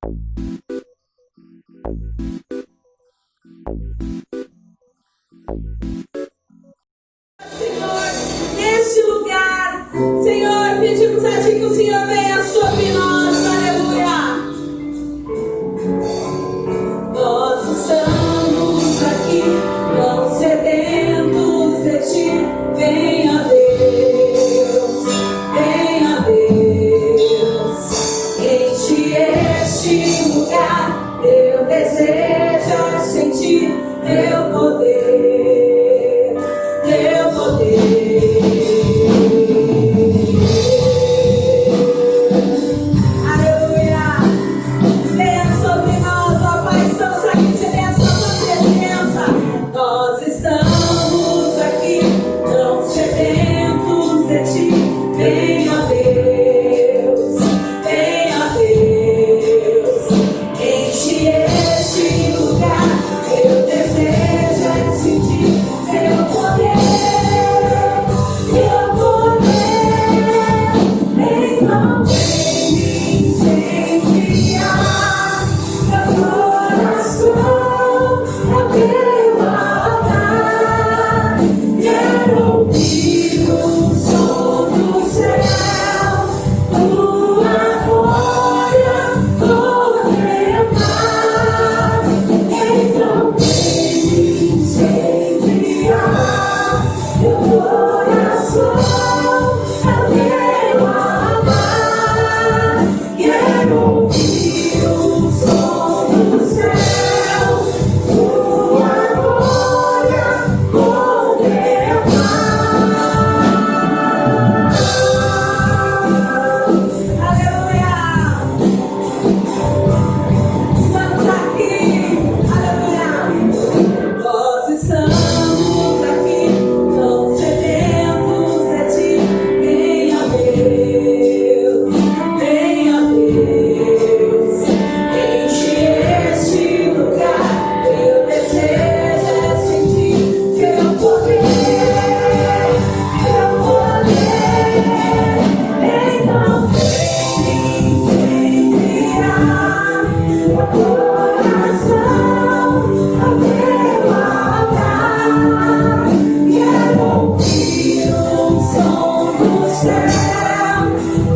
Senhor, neste lugar, Senhor, pedimos a Ti que o Senhor venha sobre nós, aleluia. Nós estamos aqui, tão sedentos de Ti, venha Deus, enche este lugar, eu desejo sentir Teu poder, Teu poder. Aleluia. Venha sobre nós, ó Pai, estamos aqui sedentes da Tua presença. Nós estamos aqui, tão sedentos de Ti. Venha Deus, enche este lugar, eu desejo sentir Teu poder, Teu poder. Então vem me incendiar meu coração, é Teu altar. Quero ouvir o som do céu, Tua glória contemplar. Então vem me incendiar meu coração, é Teu altar. Quero ouvir o som do céu, Tua glória contemplar. Aleluia. Estamos aqui, aleluia. Nós estamos aqui, tão sedentos de Ti. Venha Deus, enche este lugar, eu desejo sentir Teu poder, Teu poder. Então vem incendiar meu coração, é Teu altar. Quero ouvir o som do céu,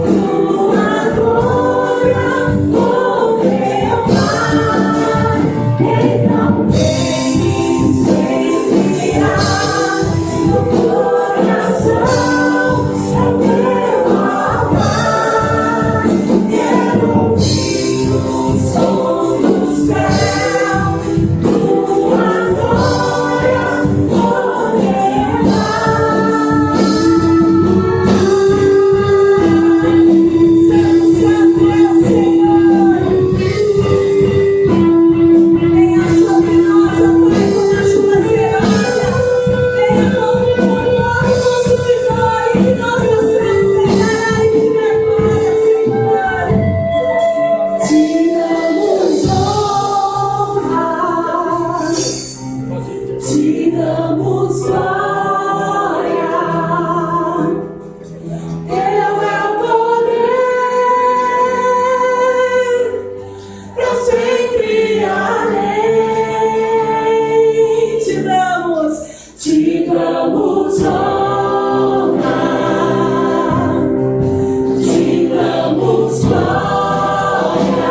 Tua glória contemplar. Então vem incendiar meu coração, é Teu altar. Quero ouvir o som do céu, Tua glória contemplar. Santo, Deus, Senhor, venha sobre nós, ó Pai, como a chuva serena. Venha como um fogo consumidor, e que nós possamos pegar a glória, Senhor. Te damos honra, te damos glória. Teu é o poder, pra sempre além. Te damos honra, te damos glória.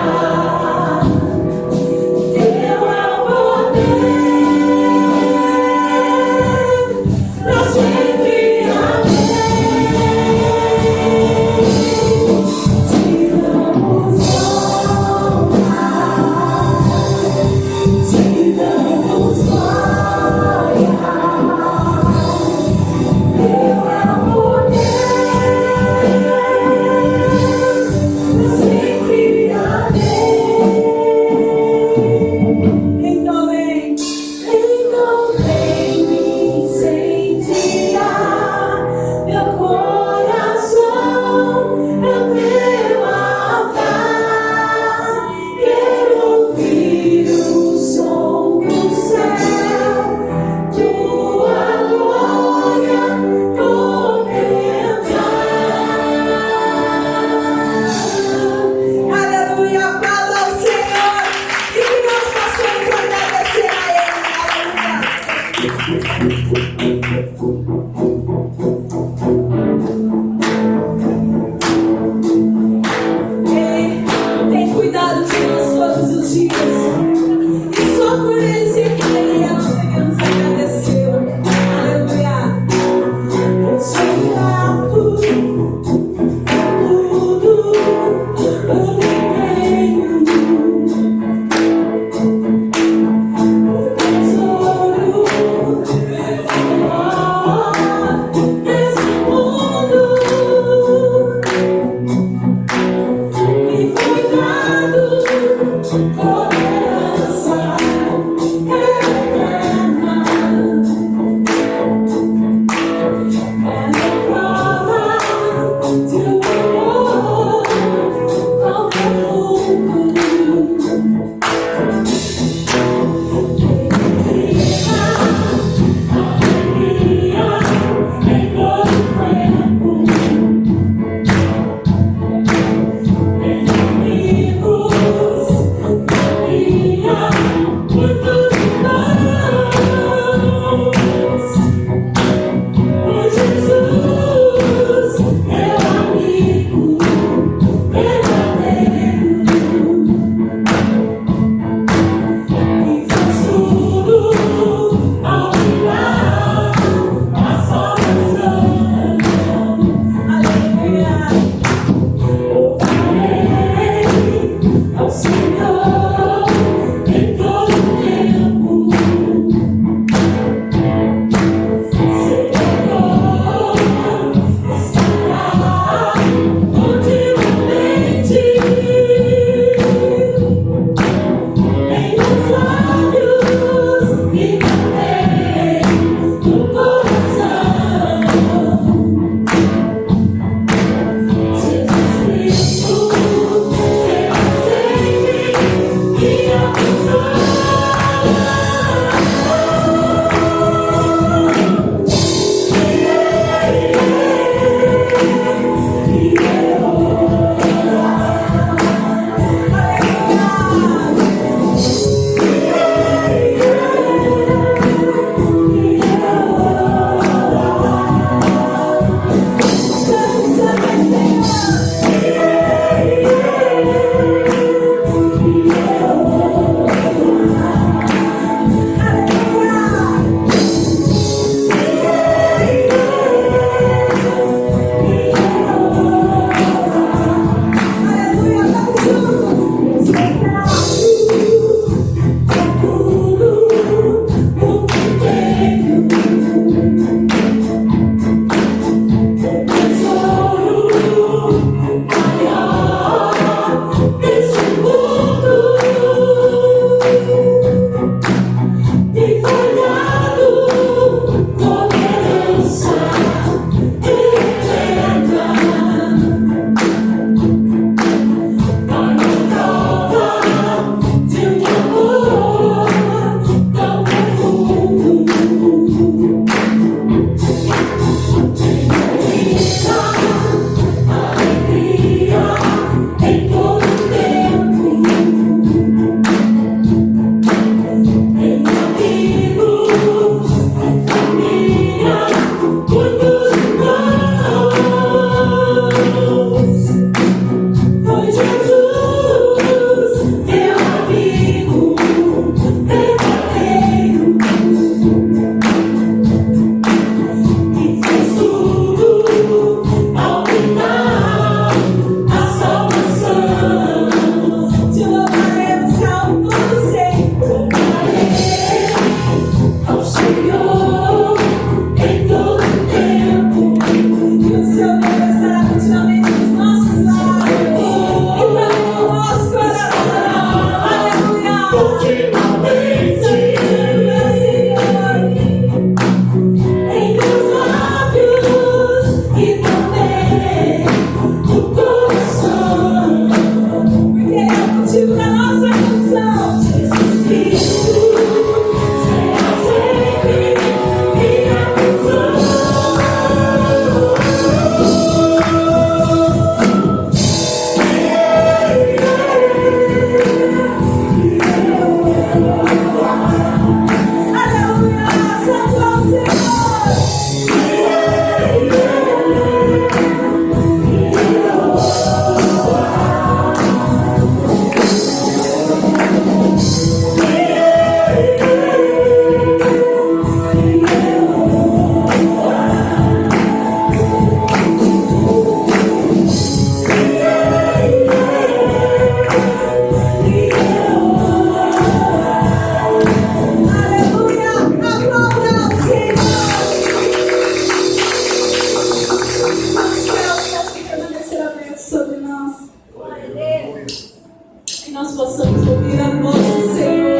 possamos ouvir a voz do Senhor.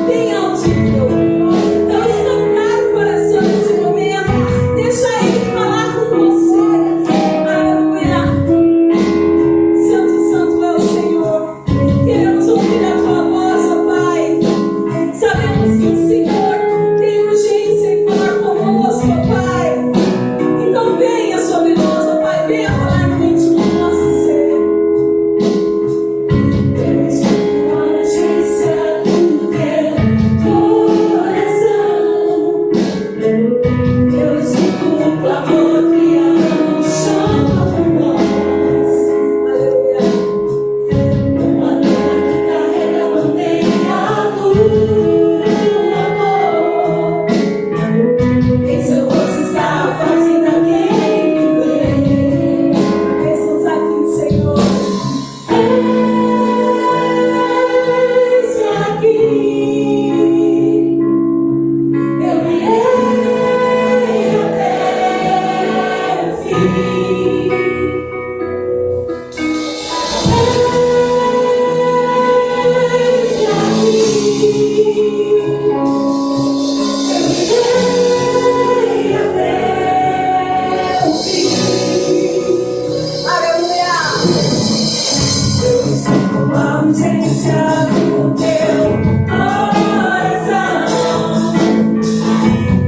Bem audível. Então, estancar o coração nesse momento. Deixa Ele falar com você. Aleluia. Santo, santo é o Senhor. Queremos ouvir a tua voz, ó Pai. Sabemos que o Senhor tem urgência em falar conosco, ó Pai. Então venha sobre nós, ó Pai. Venha falar no íntimo do nosso ser. Eu escuto a urgência do teu coração. Eu escuto o clamor que a mão chama por nós. Aleluia. Uma dor que carrega a bandeira do amor. Em seu rosto está a face daquele que vem. Estamos aqui, Senhor. Eis-me aqui. Eu irei até o fim. Eis-me aqui. Eu irei até o fim. Aleluia. Eu sinto a urgência do teu coração.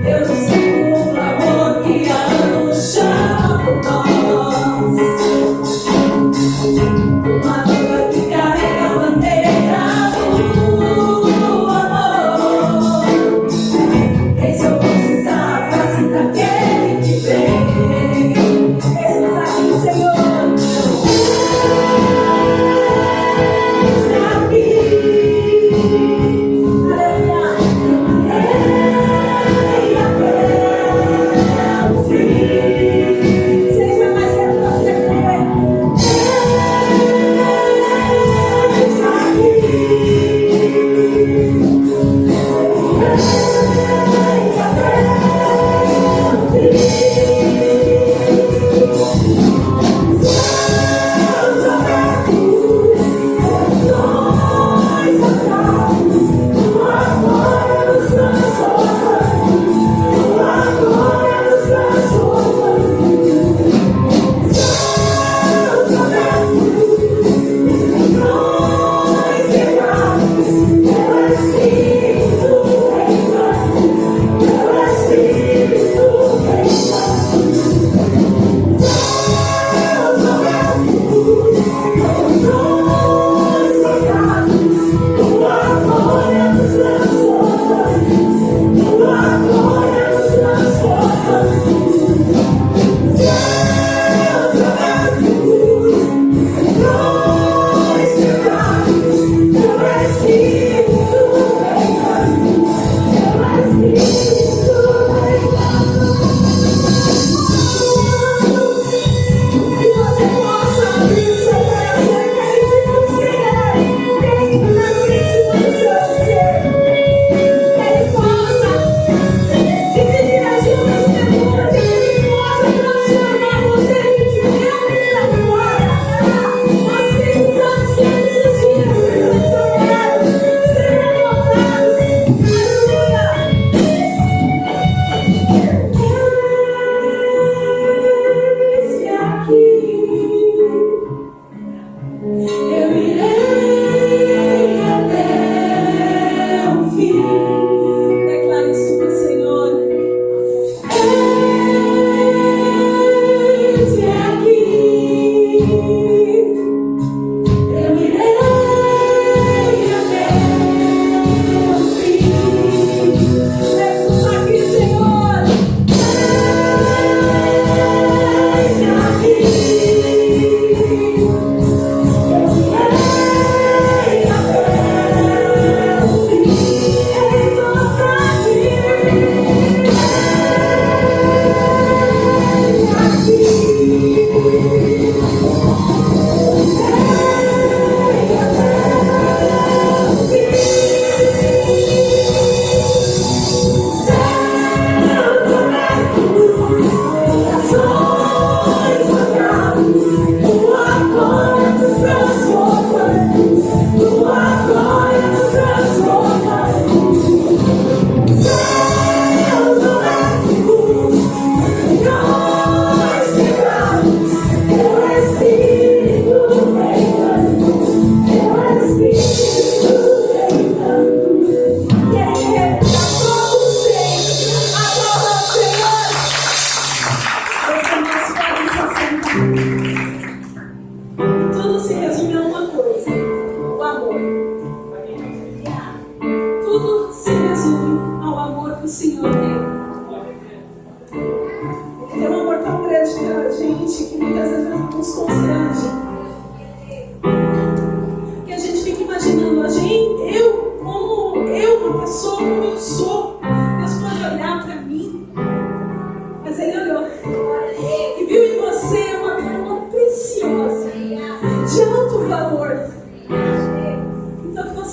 Eu sinto o clamor que a nos chama por nós. Uma dor que carrega a bandeira do amor. Em seu rosto está a face daquele que vem. Estamos aqui, Senhor. Eis-me aqui.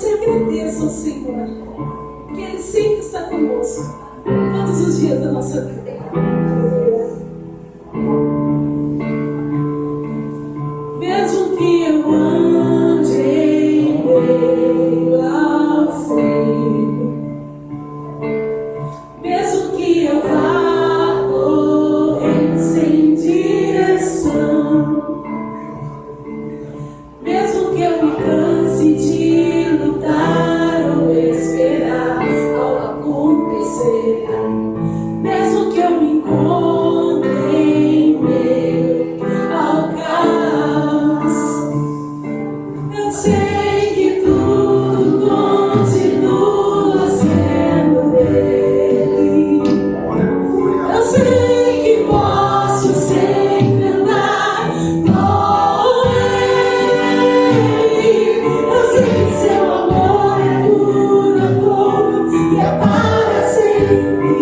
você agradeça ao Senhor, que Ele sempre está conosco, todos os dias da nossa vida. Mesmo que eu ande em meio ao frio, mesmo que eu vá correndo sem direção, mesmo que eu me canse de lutar ou esperar algo acontecer, mesmo que eu me encontre em meio ao caos, eu sei que tudo continua sendo dele. Eu sei que posso sempre andar com Ele. Eu sei que seu amor é duradouro e é para sempre.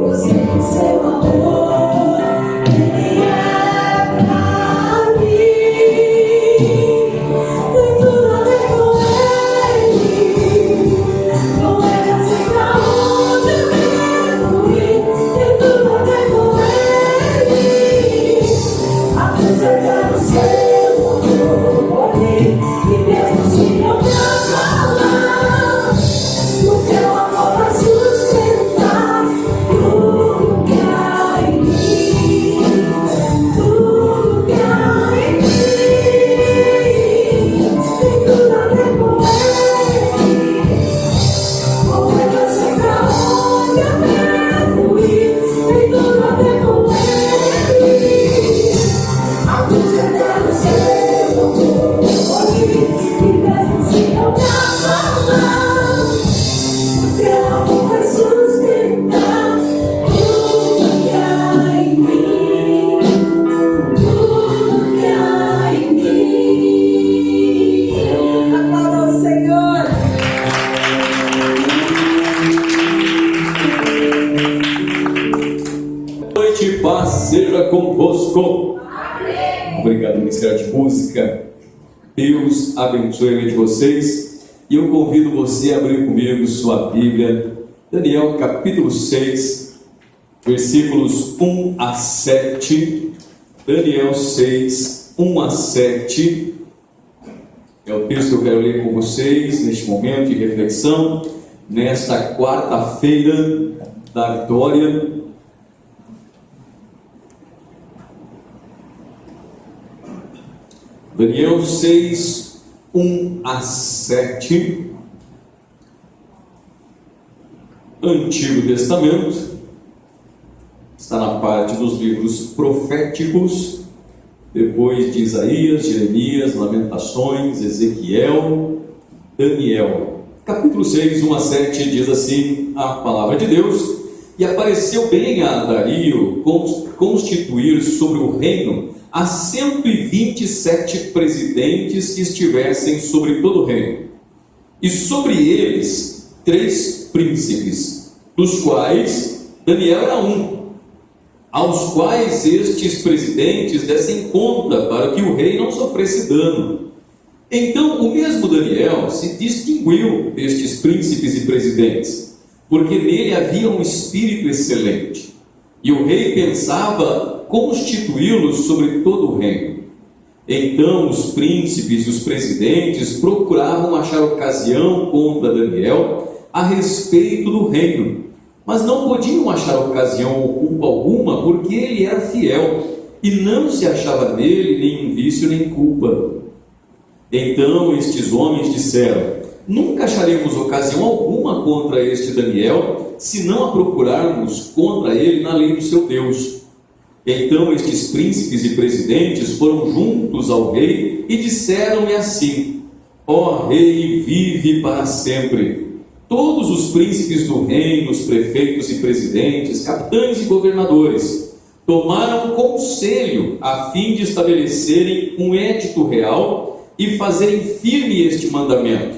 Eu sei que seu amor, Ele é pra mim. Tem tudo a ver com Ele. Com Ele eu sei pra onde eu devo ir. Tem tudo a ver com Ele. Apesar do seu amor por mim, e mesmo se eu me abalar, o teu amor vai sustentar tudo que há em mim, tudo que há em mim. Tem tudo a ver com Ele. Com Ele eu sei pra onde eu devo ir. Tem tudo a ver com Ele. Apesar do seu amor por mim, e mesmo se eu me abalar, o teu amor vai sustentar tudo que há em mim, tudo que há em mim. Aplauda ao Senhor. Boa noite, paz seja convosco. Obrigado, Ministério de Música. Deus abençoe a mente de vocês. E eu convido você a abrir comigo sua Bíblia, Daniel capítulo 6, versículos 1 a 7. Daniel 6, 1 a 7. É o texto que eu quero ler com vocês neste momento de reflexão, nesta quarta-feira da vitória. Daniel 6, 1 a 7. Antigo Testamento, está na parte dos livros proféticos, depois de Isaías, Jeremias, Lamentações, Ezequiel, Daniel. Capítulo 6, 1 a 7 diz assim a palavra de Deus: E apareceu bem a Dario constituir sobre o reino a 127 presidentes que estivessem sobre todo o reino, e sobre eles 3 príncipes, dos quais Daniel era um, aos quais estes presidentes dessem conta para que o rei não sofresse dano. Então o mesmo Daniel se distinguiu destes príncipes e presidentes, porque nele havia um espírito excelente, e o rei pensava constituí-los sobre todo o reino. Então os príncipes e os presidentes procuravam achar ocasião contra Daniel a respeito do reino, mas não podiam achar ocasião ou culpa alguma, porque ele era fiel, e não se achava nele nenhum vício nem culpa. Então estes homens disseram: Nunca acharemos ocasião alguma contra este Daniel, se não a procurarmos contra ele na lei do seu Deus. Então estes príncipes e presidentes foram juntos ao rei e disseram-lhe assim: Ó rei, vive para sempre. Todos os príncipes do reino, os prefeitos e presidentes, capitães e governadores, tomaram conselho a fim de estabelecerem um édito real e fazerem firme este mandamento.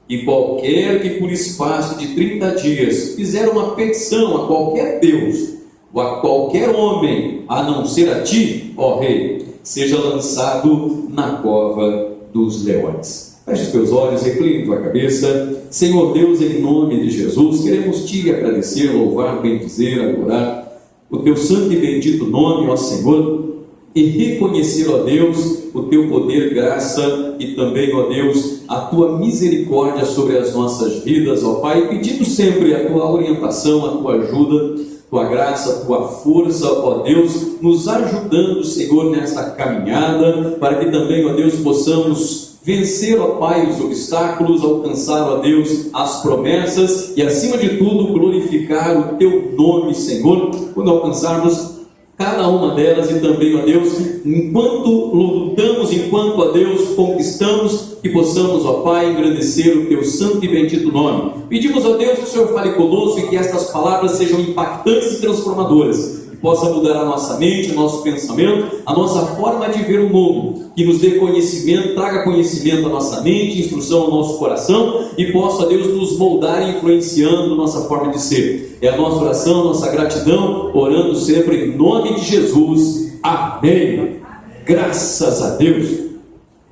E qualquer que por espaço de 30 dias fizer uma petição a qualquer Deus, ou a qualquer homem, a não ser a ti, ó rei, seja lançado na cova dos leões. Feche os teus olhos, recline tua cabeça. Senhor Deus, em nome de Jesus, queremos te agradecer, louvar, bendizer, adorar o teu santo e bendito nome, ó Senhor, e reconhecer, ó Deus, o teu poder, graça e também, ó Deus, a tua misericórdia sobre as nossas vidas, ó Pai, pedindo sempre a tua orientação, a tua ajuda, tua graça, tua força, ó Deus, nos ajudando, Senhor, nesta caminhada, para que também, ó Deus, possamos vencer, ó Pai, os obstáculos, alcançar, ó Deus, as promessas e, acima de tudo, glorificar o teu nome, Senhor, quando alcançarmos cada uma delas. E também, ó Deus, enquanto lutamos, enquanto, ó Deus, conquistamos, que possamos, ó Pai, engrandecer o teu santo e bendito nome. Pedimos, ó Deus, que o Senhor fale conosco e que estas palavras sejam impactantes e transformadoras, que possa mudar a nossa mente, o nosso pensamento, a nossa forma de ver o mundo, que nos dê conhecimento, traga conhecimento à nossa mente, instrução ao nosso coração, e possa, ó Deus, nos moldar e influenciando nossa forma de ser. É a nossa oração, nossa gratidão, orando sempre em nome de Jesus. Amém. Graças a Deus.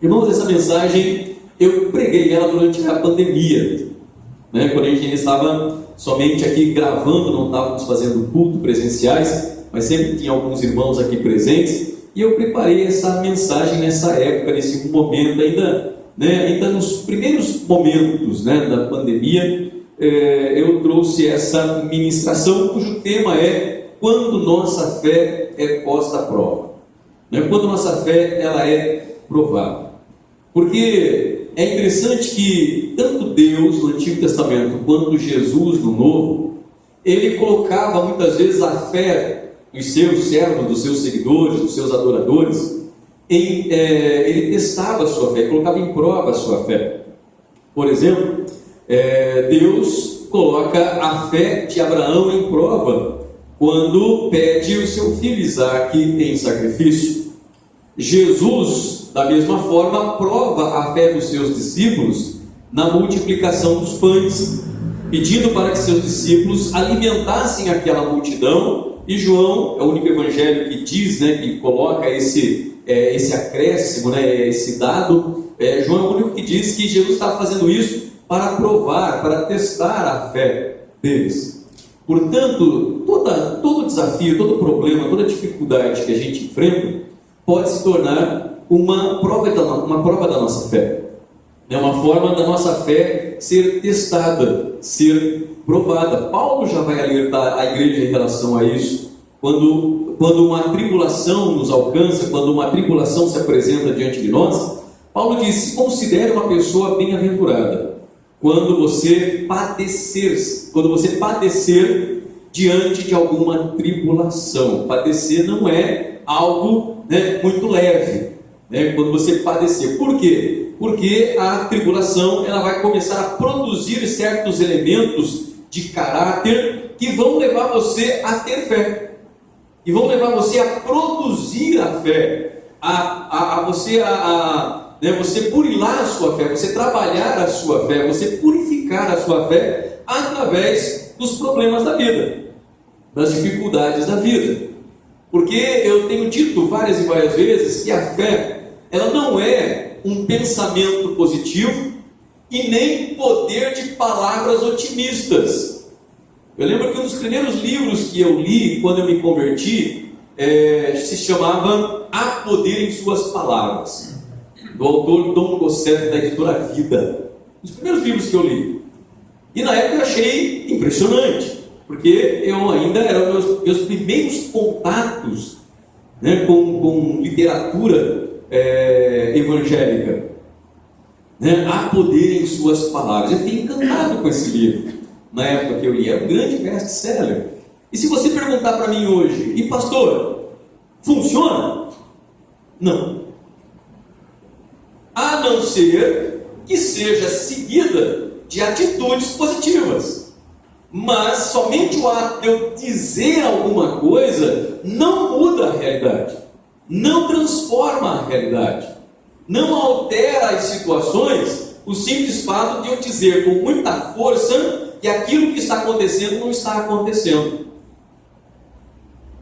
Irmãos, essa mensagem eu preguei ela durante a pandemia, quando a gente ainda estava somente aqui gravando, não estávamos fazendo culto presenciais, mas sempre tinha alguns irmãos aqui presentes, e eu preparei essa mensagem nessa época, nesse momento, ainda nos primeiros momentos da pandemia. Eu trouxe essa ministração cujo tema é quando nossa fé é posta à prova, quando nossa fé ela é provada. Porque é interessante que tanto Deus no Antigo Testamento quanto Jesus no Novo, ele colocava muitas vezes a fé dos seus servos, dos seus seguidores, dos seus adoradores, ele testava a sua fé, colocava em prova a sua fé. Por exemplo, Deus coloca a fé de Abraão em prova quando pede o seu filho Isaque em sacrifício. Jesus, da mesma forma, prova a fé dos seus discípulos na multiplicação dos pães, pedindo para que seus discípulos alimentassem aquela multidão. E João é o único evangelho que diz, que coloca esse acréscimo, esse dado. João é o único que diz que Jesus estava fazendo isso para provar, para testar a fé deles. Portanto, todo desafio, todo problema, toda dificuldade que a gente enfrenta pode se tornar uma prova da nossa fé. É uma forma da nossa fé ser testada, ser provada. Paulo já vai alertar a igreja em relação a isso. Quando uma tribulação nos alcança, quando uma tribulação se apresenta diante de nós, Paulo diz: se considere uma pessoa bem-aventurada quando você padecer diante de alguma tribulação. Padecer não é algo muito leve, quando você padecer. Por quê? Porque a tribulação ela vai começar a produzir certos elementos de caráter que vão levar você a ter fé, e vão levar você a produzir a fé, você burilar a sua fé, você trabalhar a sua fé, você purificar a sua fé através dos problemas da vida, das dificuldades da vida. Porque eu tenho dito várias e várias vezes que a fé ela não é um pensamento positivo e nem poder de palavras otimistas. Eu lembro que um dos primeiros livros que eu li quando eu me converti se chamava Há Poder em Suas Palavras, do autor Dom Gosset, da editora Vida. Um dos primeiros livros que eu li. E na época eu achei impressionante, porque eu ainda eram meus primeiros contatos com literatura evangélica. Há poder em suas palavras. Eu fiquei encantado com esse livro. Na época que eu li, era um grande best-seller. E se você perguntar para mim hoje: e pastor, funciona? Não. A não ser que seja seguida de atitudes positivas. Mas somente o ato de eu dizer alguma coisa não muda a realidade, não transforma a realidade, não altera as situações. O simples fato de eu dizer com muita força que aquilo que está acontecendo não está acontecendo.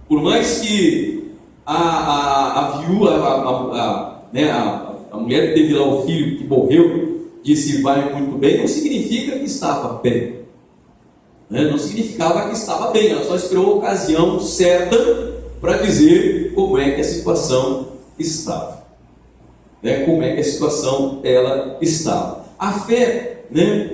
Por mais que a viúva, a mulher que teve lá o filho que morreu, disse vai muito bem, não significa que estava bem. Não significava que estava bem, ela só esperou a ocasião certa para dizer como é que a situação estava. Como é que a situação ela estava. A fé,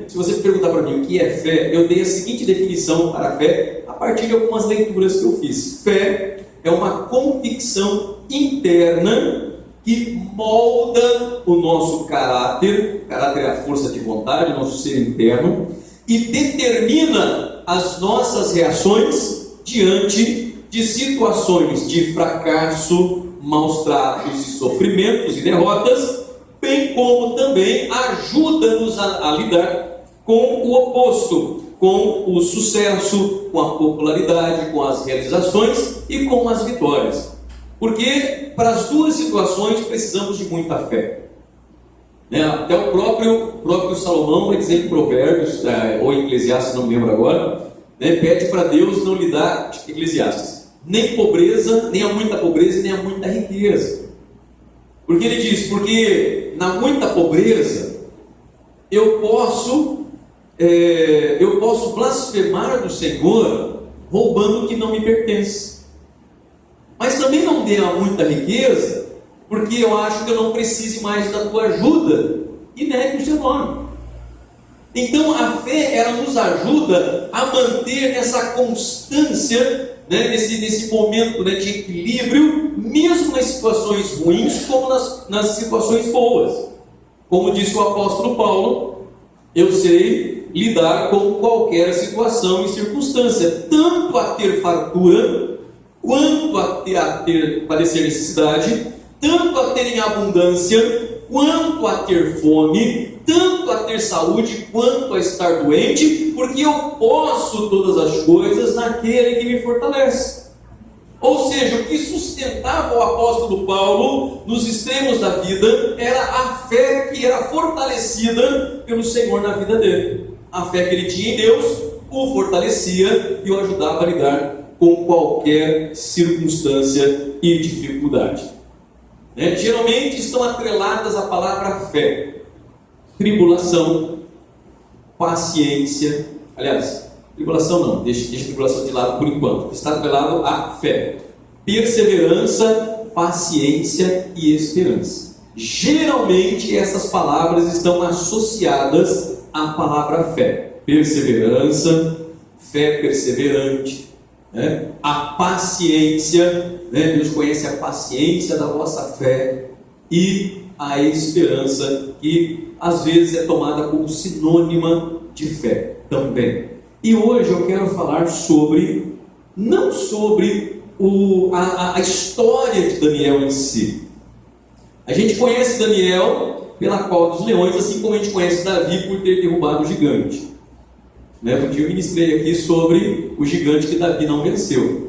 se você perguntar para mim o que é fé, eu dei a seguinte definição para a fé a partir de algumas leituras que eu fiz. Fé é uma convicção interna que molda o nosso caráter. O caráter é a força de vontade, o nosso ser interno, e determina as nossas reações diante de situações de fracasso, maus tratos e sofrimentos e derrotas, bem como também ajuda-nos a lidar com o oposto, com o sucesso, com a popularidade, com as realizações e com as vitórias. Porque para as duas situações precisamos de muita fé. Até o próprio Salomão vai dizer em Provérbios, ou em Eclesiastes, não me lembro agora, pede para Deus não lhe dar, Eclesiastes, nem pobreza, nem a muita pobreza, nem a muita riqueza. Porque ele diz, porque na muita pobreza eu posso blasfemar do Senhor roubando o que não me pertence. Mas também não dê a muita riqueza, porque eu acho que eu não preciso mais da tua ajuda e negue o seu nome. Então a fé, ela nos ajuda a manter essa constância, nesse momento de equilíbrio, mesmo nas situações ruins como nas situações boas. Como disse o apóstolo Paulo, eu sei lidar com qualquer situação e circunstância, tanto a ter fartura, quanto a padecer necessidade, tanto a ter em abundância, quanto a ter fome, tanto a ter saúde, quanto a estar doente, porque eu posso todas as coisas naquele que me fortalece. Ou seja, o que sustentava o apóstolo Paulo nos extremos da vida era a fé que era fortalecida pelo Senhor na vida dele. A fé que ele tinha em Deus o fortalecia e o ajudava a lidar com qualquer circunstância e dificuldade. Geralmente estão atreladas à palavra fé: tribulação, paciência. Aliás, tribulação não, deixa a tribulação de lado por enquanto. Está atrelado à fé: perseverança, paciência e esperança. Geralmente essas palavras estão associadas à palavra fé: perseverança, fé perseverante, a paciência, Deus conhece a paciência da vossa fé, e a esperança, que às vezes é tomada como sinônima de fé também. E hoje eu quero falar não sobre a história de Daniel em si. A gente conhece Daniel pela cova dos leões, assim como a gente conhece Davi por ter derrubado o gigante. Um dia eu ministrei aqui sobre o gigante que Davi não venceu.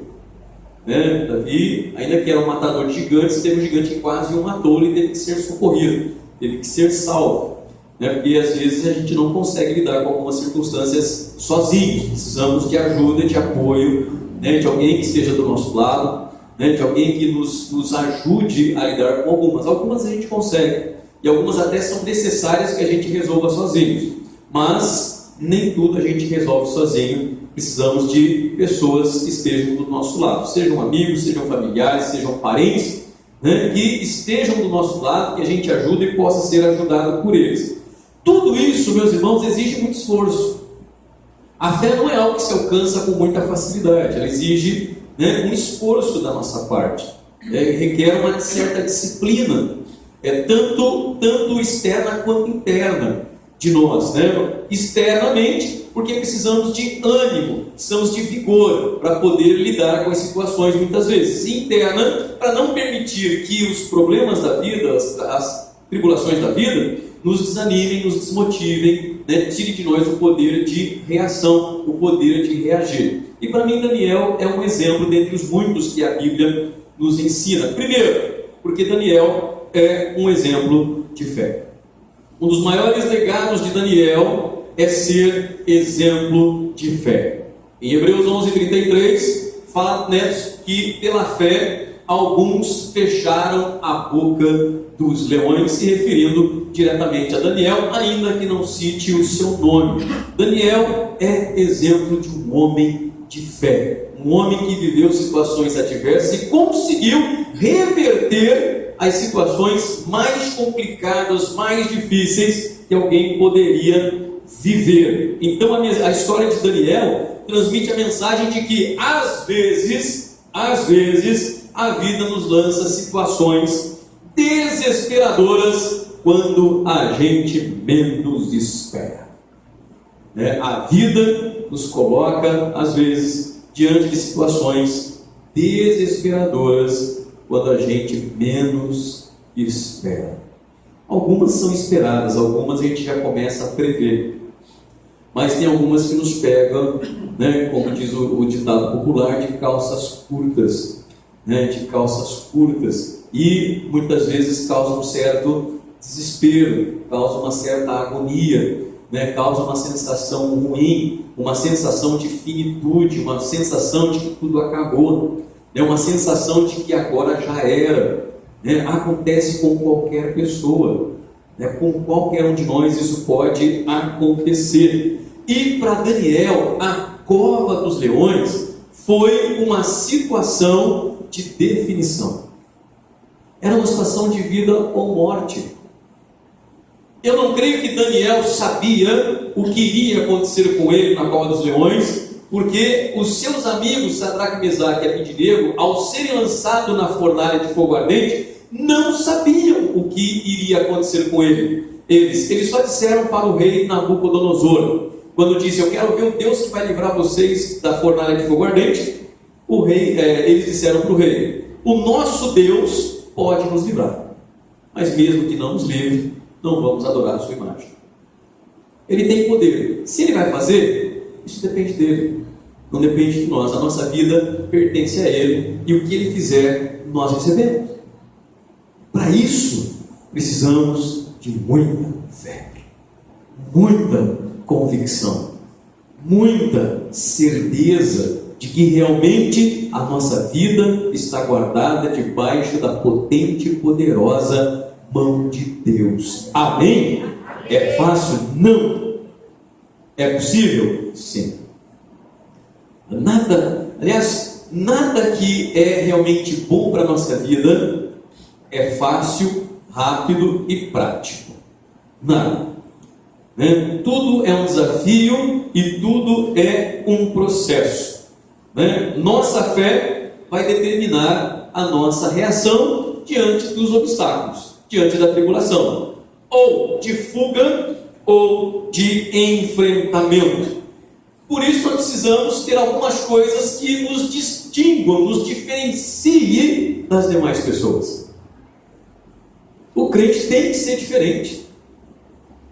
Davi, ainda que era um matador de gigantes, teve um gigante que quase o matou, ele teve que ser socorrido, teve que ser salvo. Porque às vezes a gente não consegue lidar com algumas circunstâncias sozinhos, precisamos de ajuda, de apoio, de alguém que esteja do nosso lado, de alguém que nos ajude a lidar com algumas. Algumas a gente consegue, e algumas até são necessárias que a gente resolva sozinhos, mas nem tudo a gente resolve sozinho. Precisamos de pessoas que estejam do nosso lado, sejam amigos, sejam familiares, sejam parentes, que estejam do nosso lado, que a gente ajude e possa ser ajudado por eles. Tudo isso, meus irmãos, exige muito esforço. A fé não é algo que se alcança com muita facilidade, ela exige um esforço da nossa parte, requer uma certa disciplina, tanto externa quanto interna de nós, externamente, porque precisamos de ânimo, precisamos de vigor para poder lidar com as situações muitas vezes. E interna, para não permitir que os problemas da vida, as tribulações da vida, nos desanimem, nos desmotivem, tire de nós o poder de reação, o poder de reagir. E para mim Daniel é um exemplo dentre os muitos que a Bíblia nos ensina. Primeiro, porque Daniel é um exemplo de fé. Um dos maiores legados de Daniel é ser exemplo de fé. Em Hebreus 11:33 fala que pela fé alguns fecharam a boca dos leões, se referindo diretamente a Daniel, ainda que não cite o seu nome. Daniel é exemplo de um homem de fé, um homem que viveu situações adversas e conseguiu reverter as situações mais complicadas, mais difíceis que alguém poderia viver. Então a história de Daniel transmite a mensagem de que às vezes a vida nos lança situações desesperadoras quando a gente menos espera. A vida nos coloca às vezes diante de situações desesperadoras quando a gente menos espera. Algumas são esperadas, algumas a gente já começa a prever, mas tem algumas que nos pegam, como diz o ditado popular, de calças curtas, e muitas vezes causa um certo desespero, causa uma certa agonia, causa uma sensação ruim, uma sensação de finitude, uma sensação de que tudo acabou, uma sensação de que agora já era. Acontece com qualquer pessoa, com qualquer um de nós isso pode acontecer. E para Daniel, a cova dos leões foi uma situação de definição. Era uma situação de vida ou morte. Eu não creio que Daniel sabia o que iria acontecer com ele na cova dos leões, porque os seus amigos, Sadraque, Mesaque e Abednego, ao serem lançados na fornalha de fogo ardente, não sabiam o que iria acontecer com ele. Eles só disseram para o rei Nabucodonosor, quando disse: eu quero ver o Deus que vai livrar vocês da fornalha de fogo ardente. Eles disseram para o rei: o nosso Deus pode nos livrar, mas mesmo que não nos livre, não vamos adorar a sua imagem. Ele tem poder. Se ele vai fazer, isso depende dele, não depende de nós. A nossa vida pertence a ele, e o que ele fizer, nós recebemos. Para isso, precisamos de muita fé, muita convicção, muita certeza de que realmente a nossa vida está guardada debaixo da potente e poderosa mão de Deus. Amém? É fácil? Não. É possível? Sim. Nada que é realmente bom para a nossa vida é fácil, rápido e prático. Nada. Tudo é um desafio e tudo é um processo. Nossa fé vai determinar a nossa reação diante dos obstáculos, diante da tribulação, ou de fuga ou de enfrentamento. Por isso nós precisamos ter algumas coisas que nos distinguam, nos diferenciem das demais pessoas. O crente tem que ser diferente.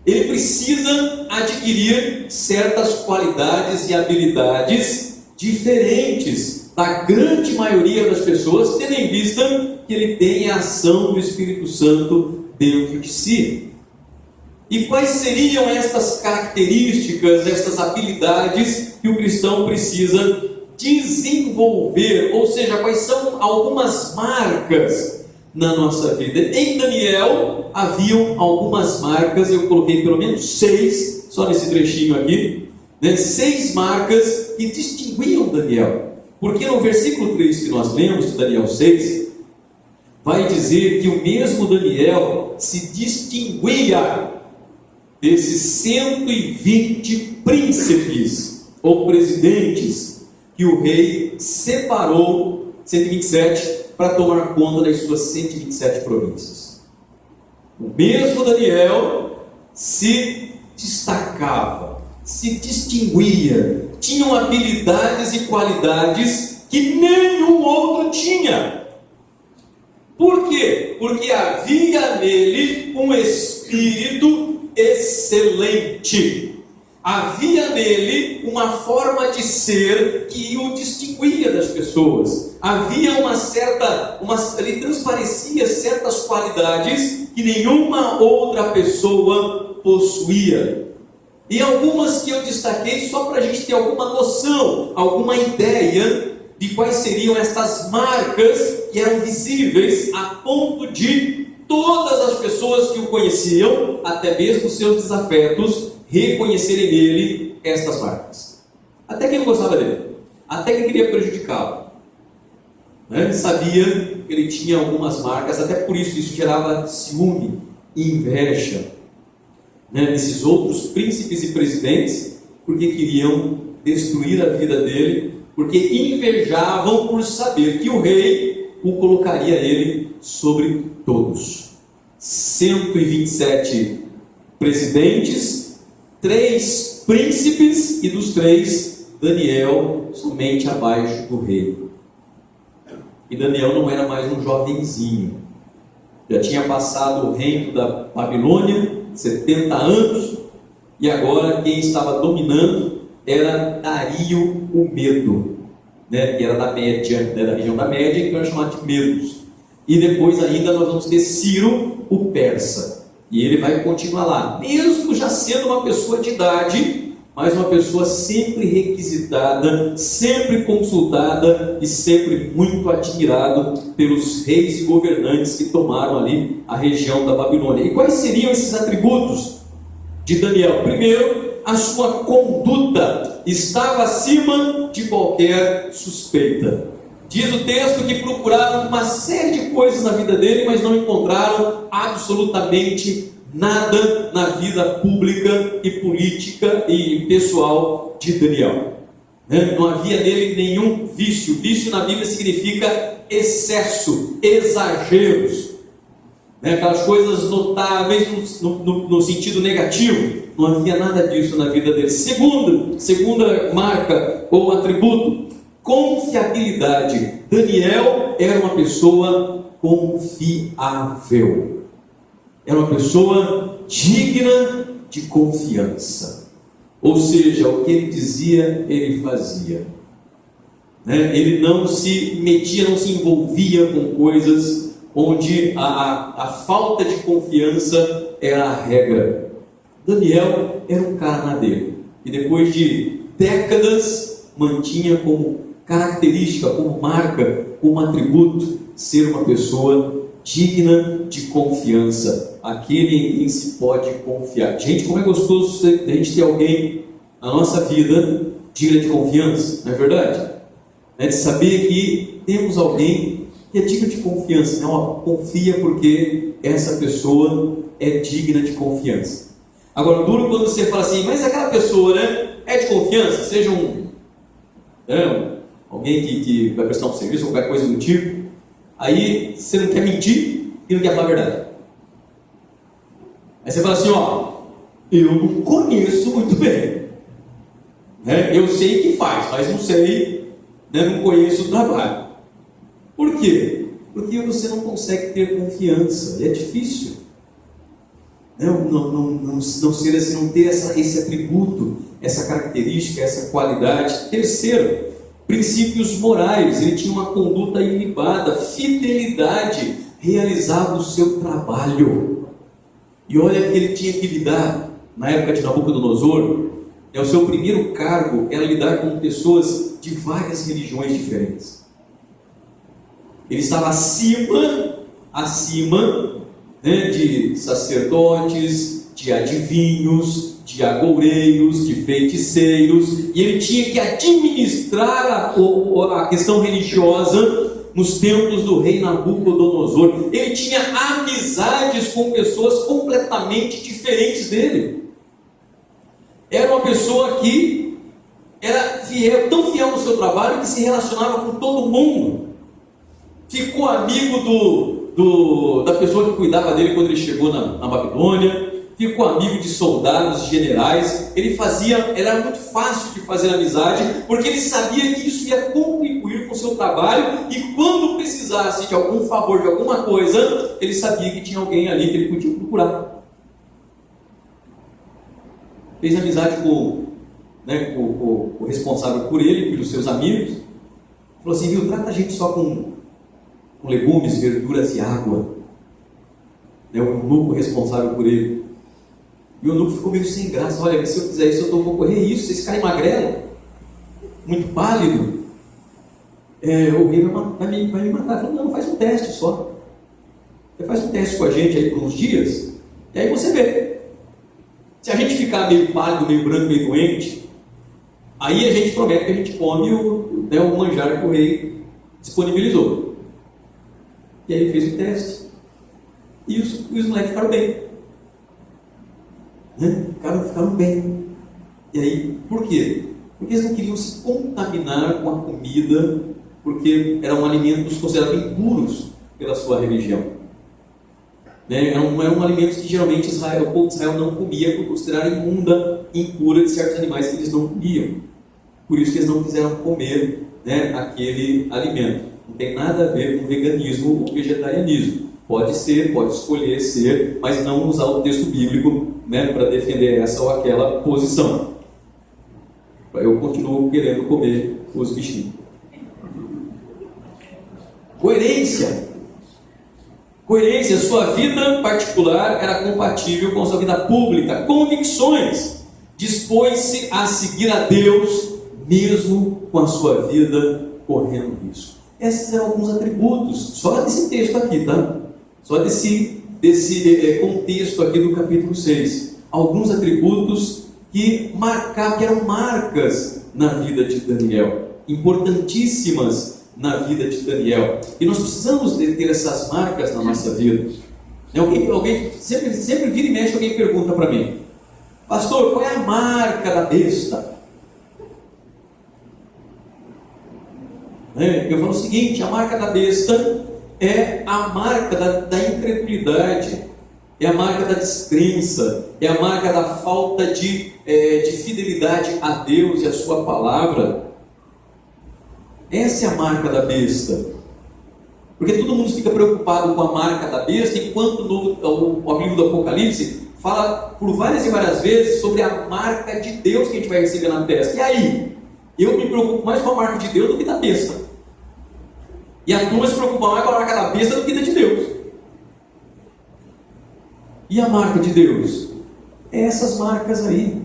Ele precisa adquirir certas qualidades e habilidades diferentes da grande maioria das pessoas, tendo em vista que ele tem a ação do Espírito Santo dentro de si. E quais seriam estas características, estas habilidades que o cristão precisa desenvolver? Ou seja, quais são algumas marcas na nossa vida? Em Daniel haviam algumas marcas, eu coloquei pelo menos 6, só nesse trechinho aqui, 6 marcas que distinguiam Daniel. Porque no versículo 3 que nós lemos, de Daniel 6, vai dizer que o mesmo Daniel se distinguia desses 120 príncipes ou presidentes que o rei separou, 127, para tomar conta das suas 127 províncias. O mesmo Daniel se destacava, se distinguia, tinham habilidades e qualidades que nenhum outro tinha. Por quê? Porque havia nele um espírito excelente. Havia nele uma forma de ser que o distinguia das pessoas. Havia ele transparecia certas qualidades que nenhuma outra pessoa possuía. E algumas que eu destaquei só para a gente ter alguma noção, alguma ideia de quais seriam estas marcas que eram visíveis a ponto de todas as pessoas que o conheciam, até mesmo seus desafetos, reconhecerem nele estas marcas. Até quem não gostava dele, até quem queria prejudicá-lo, né? Sabia que ele tinha algumas marcas, até por isso gerava ciúme e inveja, né, desses outros príncipes e presidentes, porque queriam destruir a vida dele, porque invejavam por saber que o rei o colocaria ele sobre todos. 127 presidentes, 3 príncipes, e dos 3, Daniel somente abaixo do rei. E Daniel não era mais um jovenzinho, já tinha passado o reino da Babilônia, 70 anos, e agora quem estava dominando era Dario o Medo, né? Que era da Média, né? Da região da Média, que era chamado de Medos. E depois ainda nós vamos ter Ciro o Persa, e ele vai continuar lá, mesmo já sendo uma pessoa de idade, mas uma pessoa sempre requisitada, sempre consultada e sempre muito admirado pelos reis e governantes que tomaram ali a região da Babilônia. E quais seriam esses atributos de Daniel? Primeiro, a sua conduta estava acima de qualquer suspeita. Diz o texto que procuraram uma série de coisas na vida dele, mas não encontraram absolutamente nada na vida pública e política e pessoal de Daniel. Não havia nele nenhum vício. Vício na Bíblia significa excesso, exageros, aquelas coisas notáveis no sentido negativo. Não havia nada disso na vida dele. Segunda marca ou atributo, confiabilidade. Daniel era uma pessoa confiável. Era uma pessoa digna de confiança. Ou seja, o que ele dizia, ele fazia. Ele não se metia, não se envolvia com coisas onde a falta de confiança era a regra. Daniel era um cara na dele. E depois de décadas, mantinha como característica, como marca, como atributo, ser uma pessoa digna de confiança, aquele em quem se pode confiar. Gente, como é gostoso a gente ter alguém na nossa vida digna de confiança, não é verdade? De saber que temos alguém que é digno de confiança. Não, confia porque essa pessoa é digna de confiança. Agora, duro quando você fala assim, mas aquela pessoa, é de confiança, seja alguém que vai prestar um serviço ou qualquer coisa do tipo. Aí você não quer mentir e não quer falar a verdade. Aí você fala assim, eu não conheço muito bem. Eu sei que faz, mas não sei, não conheço o trabalho. Por quê? Porque você não consegue ter confiança. É difícil. Não ser assim, não ter esse atributo, essa característica, essa qualidade. Terceiro, princípios morais. Ele tinha uma conduta ilibada, fidelidade, realizava o seu trabalho. E olha que ele tinha que lidar, na época de Nabucodonosor, o seu primeiro cargo era lidar com pessoas de várias religiões diferentes. Ele estava acima de sacerdotes, de adivinhos, de agoureiros, de feiticeiros, e ele tinha que administrar a questão religiosa nos templos do rei Nabucodonosor. Ele tinha amizades com pessoas completamente diferentes dele. Era uma pessoa que era fiel, tão fiel no seu trabalho, que se relacionava com todo mundo. Ficou amigo da pessoa que cuidava dele quando ele chegou na Babilônia. Ficou amigo de soldados, de generais. Era muito fácil de fazer amizade, porque ele sabia que isso ia contribuir com o seu trabalho, e quando precisasse de algum favor, de alguma coisa, ele sabia que tinha alguém ali que ele podia procurar. Fez amizade com o responsável por ele, pelos seus amigos. Falou assim, trata a gente só com legumes, verduras e água. O eunuco responsável por ele. E o eunuco ficou meio sem graça. Olha, se eu fizer isso, eu vou correr isso. Esse cara é magrelo, muito pálido. o rei vai me matar. Ele falou, não, faz um teste só. Você faz um teste com a gente aí por uns dias, e aí você vê. Se a gente ficar meio pálido, meio branco, meio doente, aí a gente promete que a gente come o manjar que o rei disponibilizou. E aí ele fez o teste. E os moleques ficaram bem. Ficaram bem. E aí, por quê? Porque eles não queriam se contaminar com a comida, porque eram alimentos considerados impuros pela sua religião. Eram alimentos que geralmente o povo de Israel não comia, por considerar imunda, impura de certos animais que eles não comiam. Por isso que eles não quiseram comer aquele alimento. Não tem nada a ver com veganismo ou vegetarianismo. Pode ser, pode escolher ser, mas não usar o texto bíblico para defender essa ou aquela posição. Eu continuo querendo comer os bichinhos. Coerência, sua vida particular era compatível com sua vida pública. Convicções, dispôs-se a seguir a Deus, mesmo com a sua vida correndo risco. Esses eram alguns atributos, só desse texto aqui, tá? Só desse contexto aqui do capítulo 6. Alguns atributos que eram marcas na vida de Daniel, importantíssimas na vida de Daniel. E nós precisamos ter essas marcas na nossa vida. Alguém sempre vira e mexe, alguém pergunta para mim, pastor, qual é a marca da besta? Eu falo o seguinte, a marca da besta é a marca da incredulidade, é a marca da descrença, é a marca da falta de fidelidade a Deus e a sua palavra. Essa é a marca da besta. Porque todo mundo fica preocupado com a marca da besta, enquanto o livro do Apocalipse fala por várias e várias vezes sobre a marca de Deus que a gente vai receber na testa. E aí? Eu me preocupo mais com a marca de Deus do que da besta. E a turma se preocupa mais com a marca da besta do que da de Deus. E a marca de Deus? É essas marcas aí.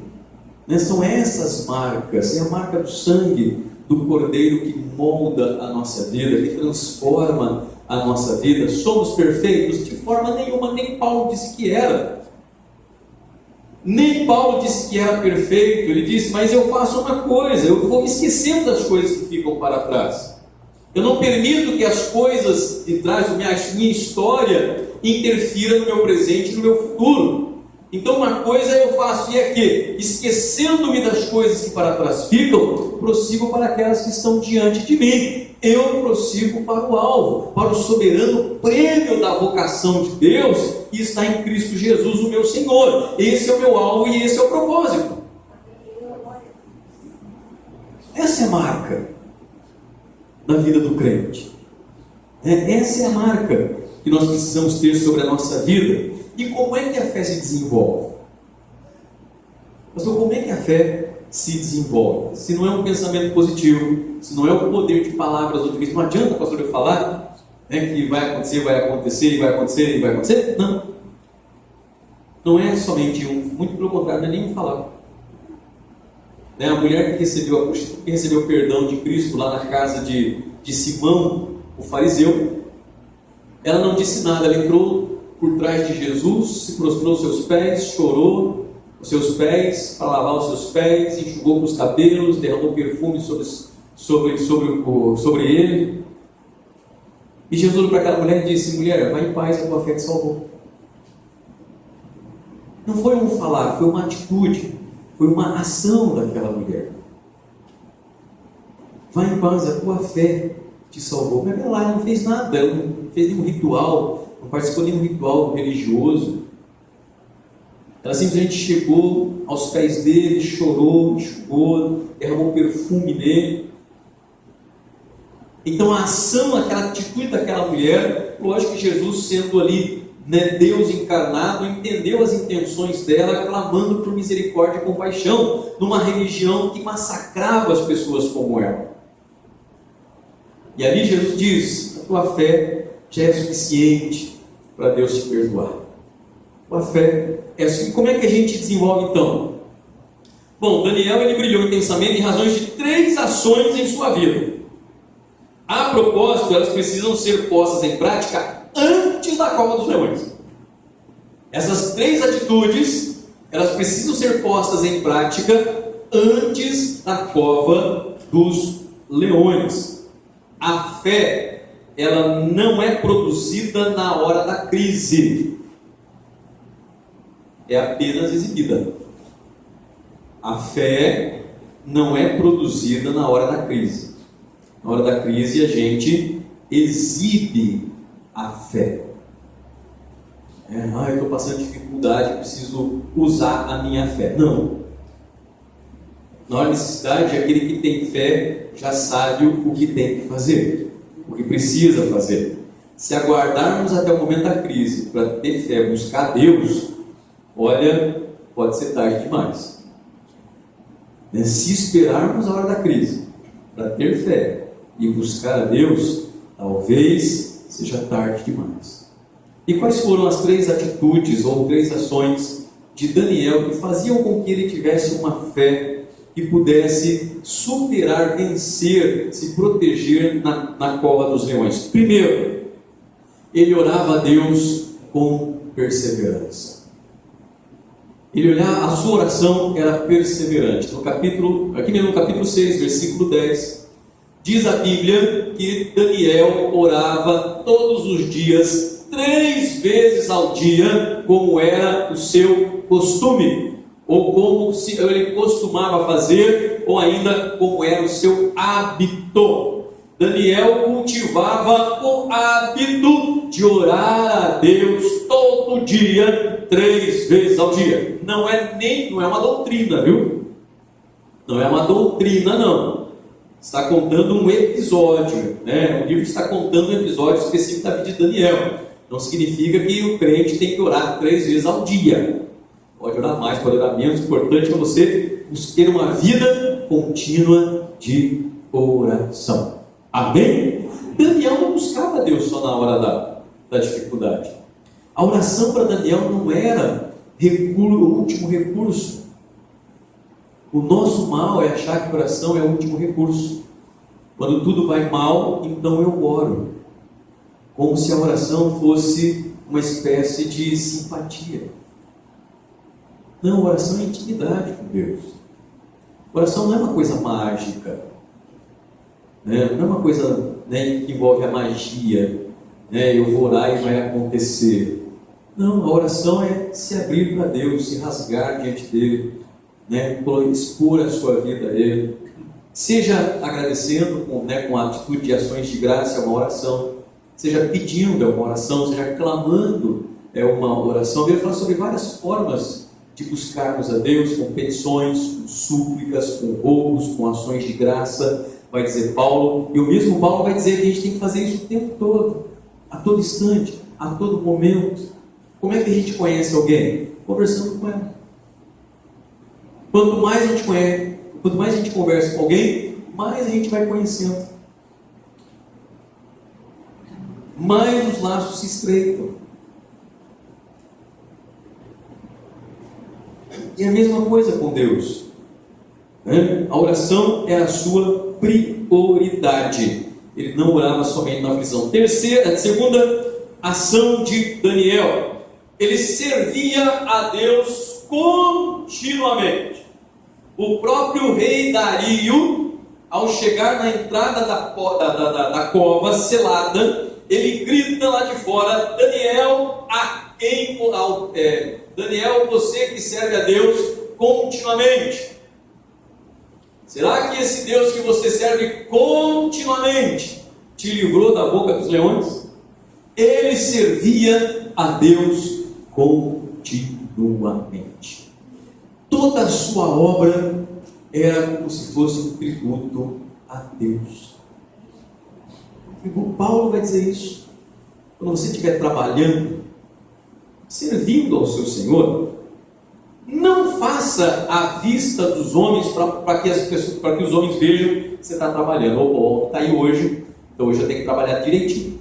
São essas marcas. É a marca do sangue do Cordeiro que molda a nossa vida, que transforma a nossa vida. Somos perfeitos? De forma nenhuma, nem Paulo disse que era. Nem Paulo disse que era perfeito. Ele disse, mas eu faço uma coisa, eu vou me esquecendo das coisas que ficam para trás. Eu não permito que as coisas de trás, minha história, interfira no meu presente e no meu futuro. Então uma coisa eu faço, e é que, esquecendo-me das coisas que para trás ficam, prossigo para aquelas que estão diante de mim. Eu prossigo para o alvo, para o soberano prêmio da vocação de Deus, que está em Cristo Jesus, o meu Senhor. Esse é o meu alvo e esse é o propósito. Essa é a marca da vida do crente. Essa é a marca que nós precisamos ter sobre a nossa vida. E como é que a fé se desenvolve? Pastor, como é que a fé se desenvolve? Se não é um pensamento positivo, se não é o poder de palavras otimistas, não adianta, pastor, eu falar que vai acontecer, vai acontecer, vai acontecer, vai acontecer. Não. Não é somente muito pelo contrário, não é nenhum falar. A mulher que recebeu o perdão de Cristo lá na casa de Simão, o fariseu, ela não disse nada, ela entrou por trás de Jesus, se prostrou aos seus pés, chorou os seus pés para lavar os seus pés, enxugou com os cabelos, derramou perfume sobre ele. E Jesus olhou para aquela mulher e disse, mulher, vai em paz, a tua fé te salvou. Não foi um falar, foi uma atitude, foi uma ação daquela mulher. Vai em paz, a tua fé te salvou. Mas ela não fez nada, ela não fez nenhum ritual, não participou de nenhum ritual religioso. Ela simplesmente chegou aos pés dele, chorou, enxugou, derramou perfume nele. Então a ação, aquela atitude daquela mulher, lógico que Jesus, sendo ali Deus encarnado, entendeu as intenções dela, clamando por misericórdia e compaixão, numa religião que massacrava as pessoas como ela. E ali Jesus diz, a tua fé já é suficiente para Deus te perdoar. A fé é assim. Como é que a gente desenvolve então? Bom, Daniel ele brilhou intensamente em razões de 3 ações em sua vida. A propósito, elas precisam ser postas em prática antes da cova dos leões. Essas 3 atitudes, elas precisam ser postas em prática antes da cova dos leões. A fé, ela não é produzida na hora da crise, é apenas exibida. A fé não é produzida na hora da crise. Na hora da crise a gente exibe a fé. Eu estou passando dificuldade, preciso usar a minha fé. Não. Na hora da necessidade, aquele que tem fé já sabe o que tem que fazer, o que precisa fazer. Se aguardarmos até o momento da crise para ter fé, buscar Deus, olha, pode ser tarde demais. Se esperarmos a hora da crise para ter fé e buscar a Deus, talvez seja tarde demais. E quais foram as 3 atitudes ou 3 ações de Daniel que faziam com que ele tivesse uma fé que pudesse superar, vencer, se proteger na cova dos leões? Primeiro, ele orava a Deus com perseverança. A sua oração era perseverante. Aqui mesmo no capítulo 6, versículo 10, diz a Bíblia que Daniel orava todos os dias, 3 vezes ao dia, como era o seu costume, ou como se ele costumava fazer, ou ainda como era o seu hábito. Daniel cultivava o hábito de orar a Deus todo dia, 3 vezes ao dia. Não é uma doutrina, viu? Não é uma doutrina, não. Está contando um episódio, né? O livro está contando um episódio específico da vida de Daniel. Não significa que o crente tem que orar 3 vezes ao dia. Pode orar mais, pode orar menos. O importante é você ter uma vida contínua de oração. Amém? Daniel não buscava Deus só na hora da dificuldade. A oração para Daniel não era o último recurso. O nosso mal é achar que a oração é o último recurso. Quando tudo vai mal, então eu oro. Como se a oração fosse uma espécie de simpatia. Não, oração é intimidade com Deus. Oração não é uma coisa mágica, né? Não é uma coisa, né, que envolve a magia, né? Eu vou orar e vai acontecer. Não, a oração é se abrir para Deus, se rasgar diante dele, né? Expor a sua vida a Ele. Seja agradecendo com a atitude de ações de graça, é uma oração. Seja pedindo, é uma oração. Seja clamando, é uma oração. Ele fala sobre várias formas de buscarmos a Deus, com petições, com súplicas, com roubos, com ações de graça, vai dizer Paulo. E o mesmo Paulo vai dizer que a gente tem que fazer isso o tempo todo, a todo instante, a todo momento. Como é que a gente conhece alguém? Conversando com ela. Quanto mais a gente conversa com alguém, mais a gente vai conhecendo. Mais os laços se estreitam. E a mesma coisa com Deus, né? A oração era a sua prioridade. Ele não orava somente na aflição. Segunda ação de Daniel: ele servia a Deus continuamente. O próprio rei Dario, ao chegar na entrada da cova selada, ele grita lá de fora: Daniel, você que serve a Deus continuamente, será que esse Deus que você serve continuamente te livrou da boca dos leões? Ele servia a Deus continuamente. Toda a sua obra era como se fosse um tributo a Deus. O Paulo vai dizer isso. Quando você estiver trabalhando, servindo ao seu Senhor, não faça à vista dos homens para que os homens vejam que você está trabalhando. Está aí hoje, então hoje eu tenho que trabalhar direitinho.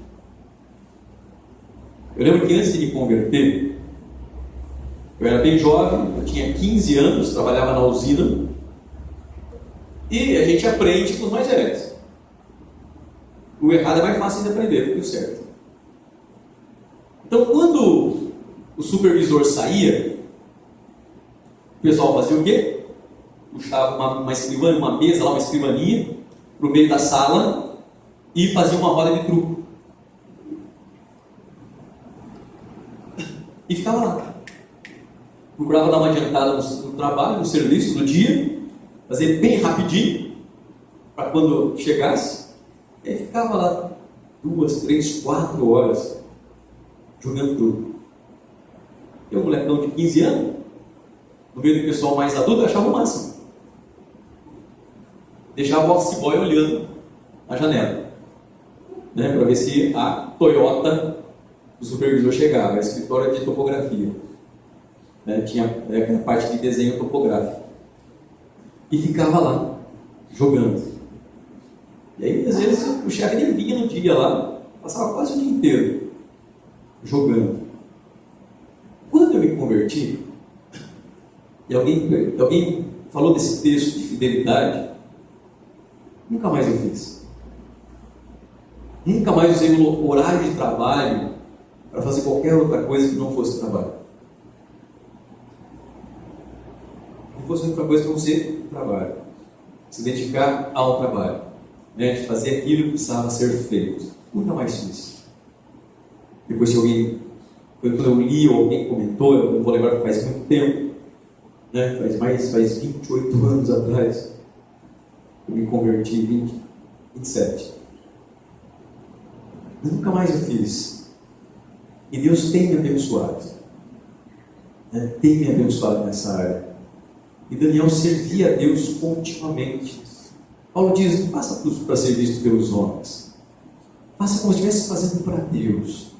Eu lembro que antes de me converter, eu era bem jovem, eu tinha 15 anos, trabalhava na usina, e a gente aprende com os mais velhos. O errado é mais fácil de aprender do que o certo. Então, quando o supervisor saía, o pessoal fazia o quê? Puxava uma escrivania, uma mesa lá, uma escrivania, para o meio da sala e fazia uma roda de truco. E ficava lá. Procurava dar uma adiantada no trabalho, no serviço do dia, fazer bem rapidinho, para quando chegasse, e ficava lá 2, 3, 4 horas jogando truco. E um molecão de 15 anos, no meio do pessoal mais adulto, achava o máximo. Deixava o office boy olhando na janela, né, para ver se a Toyota do supervisor chegava, a escritório de topografia, né, tinha aquela parte de desenho topográfico, e ficava lá jogando. E aí às vezes o chefe nem vinha no dia lá, passava quase o dia inteiro jogando. Quando eu me converti, e alguém falou desse texto de fidelidade, nunca mais eu fiz. Nunca mais usei o horário de trabalho para fazer qualquer outra coisa que não fosse trabalho. Não fosse outra coisa que não fosse trabalho. Se dedicar ao trabalho, né? De fazer aquilo que precisava ser feito. Nunca mais fiz. Depois quando eu li ou alguém comentou, eu não vou lembrar que faz muito tempo, né? Faz 28 anos atrás, eu me converti, 27. Nunca mais eu fiz. E Deus tem me abençoado, né? Tem me abençoado nessa área. E Daniel servia a Deus continuamente. Paulo diz: não faça tudo para ser visto pelos homens, faça como se estivesse fazendo para Deus.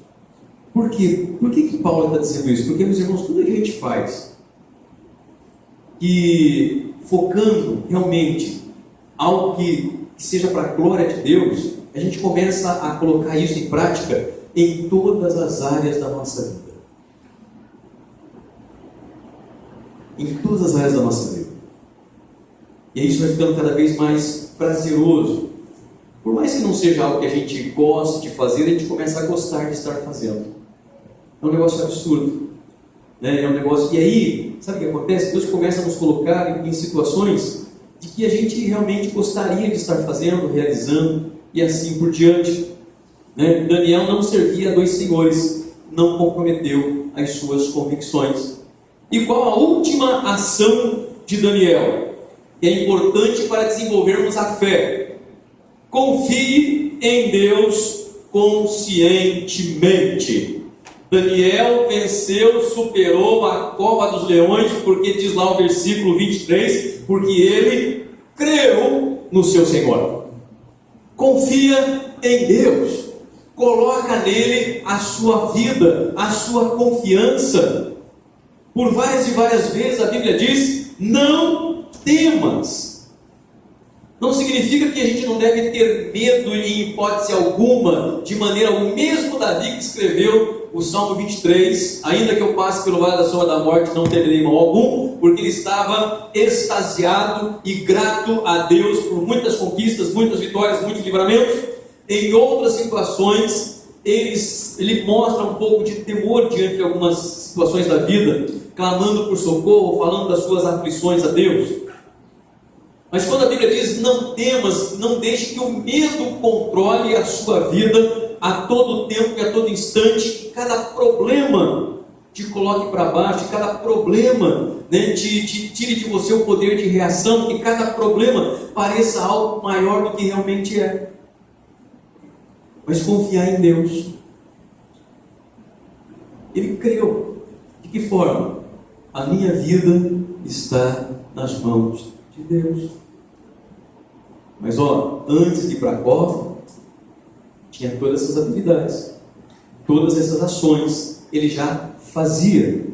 Por quê? Por que Paulo está dizendo isso? Porque, meus irmãos, tudo que a gente faz e focando realmente algo que seja para a glória de Deus, a gente começa a colocar isso em prática em todas as áreas da nossa vida. Em todas as áreas da nossa vida. E isso vai ficando cada vez mais prazeroso. Por mais que não seja algo que a gente goste de fazer, a gente começa a gostar de estar fazendo. É um negócio absurdo, né? É um negócio. E aí, sabe o que acontece? Deus começa a nos colocar em situações de que a gente realmente gostaria de estar fazendo, realizando, e assim por diante, né? Daniel não servia a dois senhores, não comprometeu as suas convicções. E qual a última ação de Daniel? Que é importante para desenvolvermos a fé. Confie em Deus conscientemente. Daniel venceu, superou a cova dos leões, porque diz lá o versículo 23, porque ele creu no seu Senhor. Confia em Deus, coloca nele a sua vida, a sua confiança. Por várias e várias vezes a Bíblia diz: não temas. Não significa que a gente não deve ter medo em hipótese alguma, de maneira alguma. Mesmo Davi, que escreveu o Salmo 23, ainda que eu passe pelo vale da sombra da morte, não temerei mal algum, porque ele estava extasiado e grato a Deus por muitas conquistas, muitas vitórias, muitos livramentos. Em outras situações, ele mostra um pouco de temor diante de algumas situações da vida, clamando por socorro, falando das suas aflições a Deus. Mas quando a Bíblia diz: não temas, não deixe que o medo controle a sua vida a todo tempo e a todo instante, que cada problema te coloque para baixo, que cada problema, né, te tire de você o poder de reação, que cada problema pareça algo maior do que realmente é. Mas confiar em Deus. Ele creu. De que forma? A minha vida está nas mãos de Deus. Mas antes de ir para a cova, tinha todas essas habilidades, todas essas ações, ele já fazia.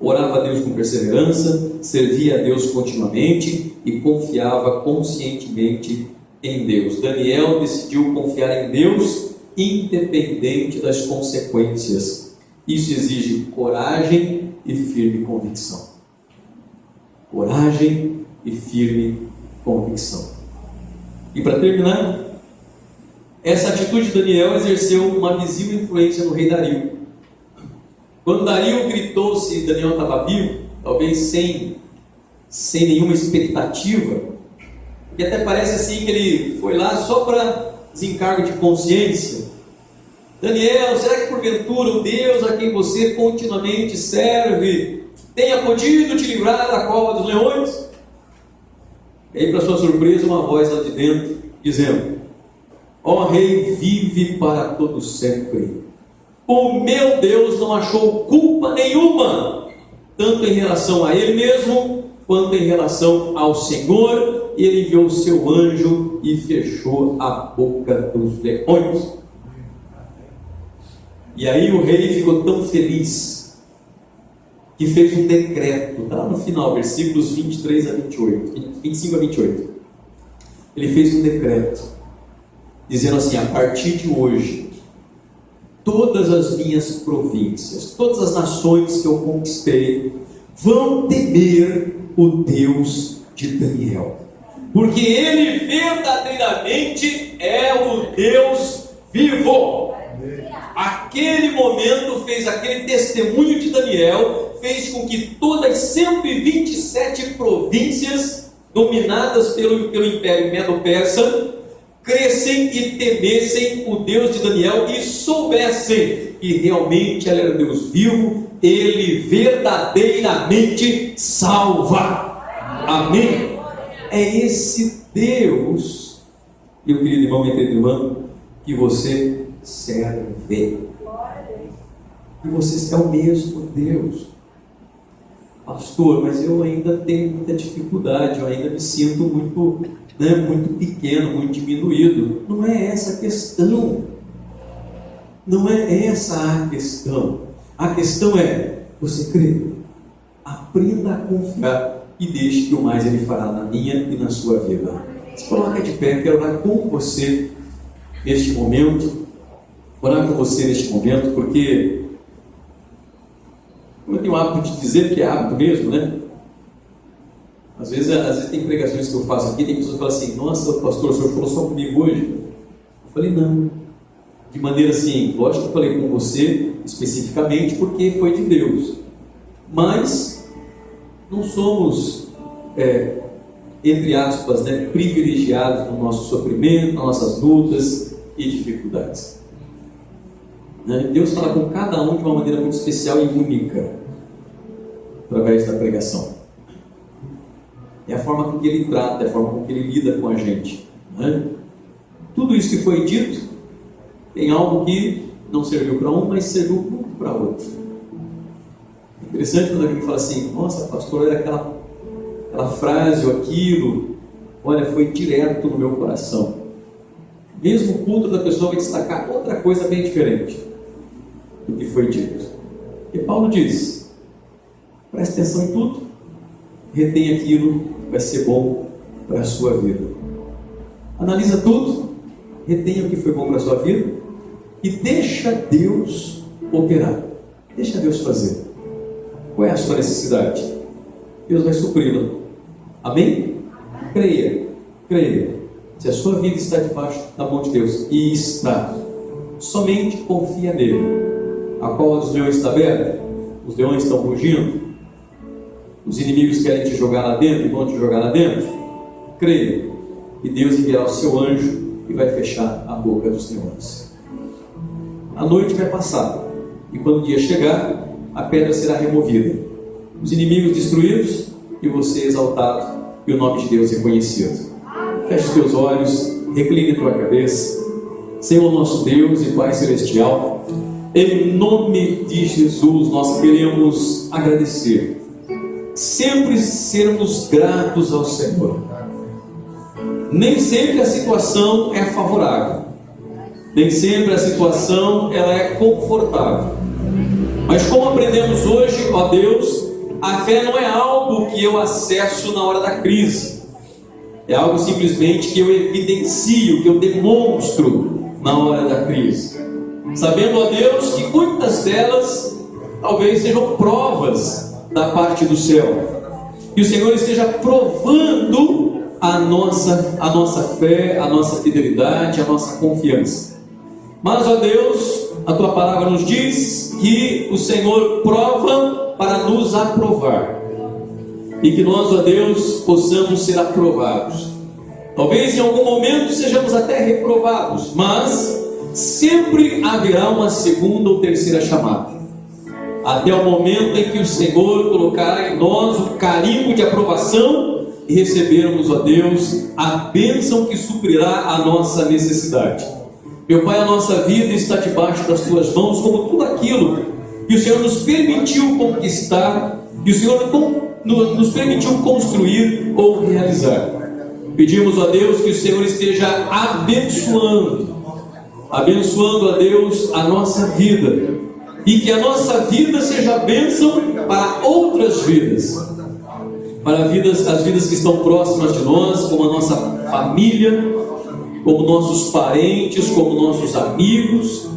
Orava a Deus com perseverança, servia a Deus continuamente e confiava conscientemente em Deus. Daniel decidiu confiar em Deus, independente das consequências. Isso exige coragem e firme convicção. Coragem e firme convicção. E para terminar, essa atitude de Daniel exerceu uma visível influência no rei Dario. Quando Dario gritou se Daniel estava vivo, talvez sem nenhuma expectativa, porque até parece assim que ele foi lá só para desencargo de consciência. Daniel, será que porventura o Deus a quem você continuamente serve tenha podido te livrar da cova dos leões? E aí, para sua surpresa, uma voz lá de dentro dizendo: ó rei, vive para todo sempre. O meu Deus não achou culpa nenhuma, tanto em relação a ele mesmo, quanto em relação ao Senhor, e ele enviou o seu anjo e fechou a boca dos leões. E aí o rei ficou tão feliz que fez um decreto, está lá no final, versículos 23 a 28, 25 a 28. Ele fez um decreto, dizendo assim: a partir de hoje, todas as minhas províncias, todas as nações que eu conquistei, vão temer o Deus de Daniel, porque ele verdadeiramente é o Deus vivo. Aquele momento fez, aquele testemunho de Daniel fez com que todas as 127 províncias dominadas pelo Império Medo-Persa crescem e temessem o Deus de Daniel e soubessem que realmente ele era Deus vivo, ele verdadeiramente salva. Amém? É esse Deus, meu querido irmão e querida irmã, que você serve. E você é o mesmo Deus. Pastor, mas eu ainda tenho muita dificuldade, eu ainda me sinto muito pequeno, muito diminuído. Não é essa a questão. Não é essa a questão. A questão é: você crê? Aprenda a confiar e deixe que o mais Ele fará na minha e na sua vida. Se coloca de pé, quero orar com você neste momento. Orar com você neste momento, porque eu tenho o hábito de dizer que é hábito mesmo, né? Às vezes tem pregações que eu faço aqui, tem pessoas que falam assim: nossa, pastor, o senhor falou só comigo hoje? Eu falei: não. De maneira assim, lógico que eu falei com você especificamente porque foi de Deus. Mas não somos, entre aspas, privilegiados no nosso sofrimento, nas nossas lutas e dificuldades. Deus fala com cada um de uma maneira muito especial e única, através da pregação. É a forma com que Ele trata, é a forma com que Ele lida com a gente. Tudo isso que foi dito, tem algo que não serviu para um, mas serviu muito para outro. É interessante quando alguém fala assim: nossa, pastor, olha aquela frase ou aquilo, olha, foi direto no meu coração. Mesmo o culto da pessoa vai destacar outra coisa bem diferente do que foi dito. E Paulo diz: preste atenção em tudo, retém aquilo que vai ser bom para a sua vida. Analisa tudo, retenha o que foi bom para a sua vida e deixa Deus operar, deixa Deus fazer. Qual é a sua necessidade? Deus vai supri-la. Amém? Creia. Se a sua vida está debaixo da mão de Deus, e está, somente confia nele. A cova dos leões está aberta, os leões estão rugindo, os inimigos querem te jogar lá dentro e vão te jogar lá dentro. Creia, e Deus enviará o seu anjo e vai fechar a boca dos leões. A noite vai passar, e quando o dia chegar, a pedra será removida, os inimigos destruídos e você exaltado, e o nome de Deus reconhecido. Feche os teus olhos, recline a tua cabeça. Senhor nosso Deus e Pai Celestial, em nome de Jesus nós queremos agradecer, sempre sermos gratos ao Senhor. Nem sempre a situação é favorável, nem sempre a situação ela é confortável, mas como aprendemos hoje, ó Deus, a fé não é algo que eu acesso na hora da crise, é algo simplesmente que eu evidencio, que eu demonstro na hora da crise, sabendo, ó Deus, que muitas delas talvez sejam provas da parte do céu, que o Senhor esteja provando a nossa fé, a nossa fidelidade, a nossa confiança. Mas, ó Deus, a Tua palavra nos diz que o Senhor prova para nos aprovar. E que nós, ó Deus, possamos ser aprovados. Talvez em algum momento sejamos até reprovados, mas sempre haverá uma segunda ou terceira chamada. Até o momento em que o Senhor colocará em nós o carimbo de aprovação e recebermos, ó Deus, a bênção que suprirá a nossa necessidade. Meu Pai, a nossa vida está debaixo das Tuas mãos, como tudo aquilo que o Senhor nos permitiu conquistar, que o Senhor nos permitiu construir ou realizar. Pedimos, ó Deus, que o Senhor esteja abençoando, ó Deus, a nossa vida, e que a nossa vida seja bênção para outras vidas, para as vidas que estão próximas de nós, como a nossa família, como nossos parentes, como nossos amigos,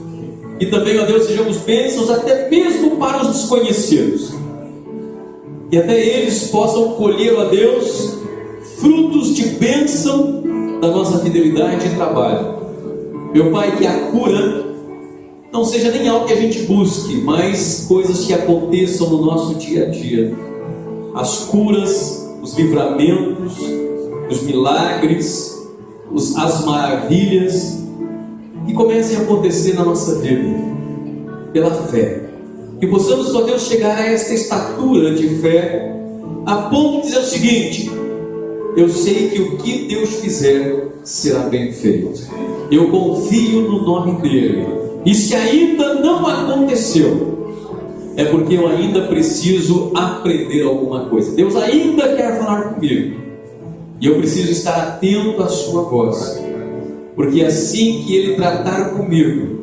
e também, ó Deus, sejamos bênçãos até mesmo para os desconhecidos, e até eles possam colher, ó Deus, frutos de bênção da nossa fidelidade e trabalho. Meu Pai, que a cura não seja nem algo que a gente busque, mas coisas que aconteçam no nosso dia a dia. As curas, os livramentos, os milagres, as maravilhas que comecem a acontecer na nossa vida, pela fé. Que possamos, ó Deus, chegar a esta estatura de fé, a ponto de dizer o seguinte: eu sei que o que Deus fizer será bem feito. Eu confio no nome dEle. E se ainda não aconteceu, é porque eu ainda preciso aprender alguma coisa. Deus ainda quer falar comigo, e eu preciso estar atento à sua voz, porque assim que Ele tratar comigo,